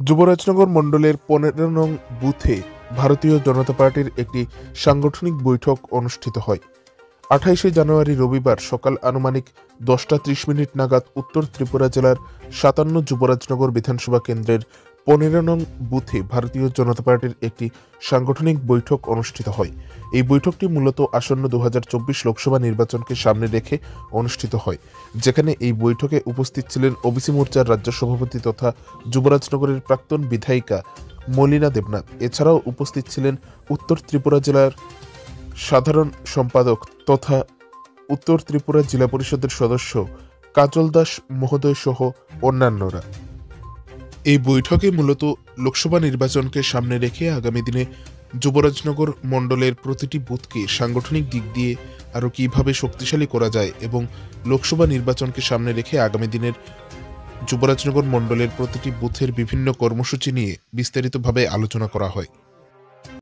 যুবরাজনগর মণ্ডলের ১৫ নং বুথে ভারতীয় জনতা পার্টির একটি সাংগঠনিক বৈঠক অনুষ্ঠিত হয়। ২৮শে জানুয়ারি রবিবার সকাল আনুমানিক ১০টা ৩০ নাগাদ উত্তর ত্রিপুরা জেলার ৫৭ যুবরাজনগর বিধানসভা কেন্দ্রের ১৫ নং বুথে ভারতীয় জনতা পার্টির একটি সাংগঠনিক বৈঠক অনুষ্ঠিত হয়। এই বৈঠকটি মূলত আসন্ন ২০২৪ লোকসভা নির্বাচনকে সামনে রেখে অনুষ্ঠিত হয়, যেখানে এই বৈঠকে উপস্থিত ছিলেন ওবিসি মোর্চার রাজ্য সভাপতি তথা যুবরাজনগরের প্রাক্তন বিধায়িকা মলিনা দেবনাথ। এছাড়াও উপস্থিত ছিলেন উত্তর ত্রিপুরা জেলার সাধারণ সম্পাদক তথা উত্তর ত্রিপুরা জেলা পরিষদের সদস্য কাজল দাস মহোদয় সহ অন্যান্যরা। এই বৈঠকে মূলত লোকসভা নির্বাচনকে সামনে রেখে আগামী দিনে যুবরাজনগর মণ্ডলের প্রতিটি বুথকে সাংগঠনিক দিক দিয়ে আরও কীভাবে শক্তিশালী করা যায় এবং লোকসভা নির্বাচনকে সামনে রেখে আগামী দিনের যুবরাজনগর মণ্ডলের প্রতিটি বুথের বিভিন্ন কর্মসূচি নিয়ে বিস্তারিতভাবে আলোচনা করা হয়।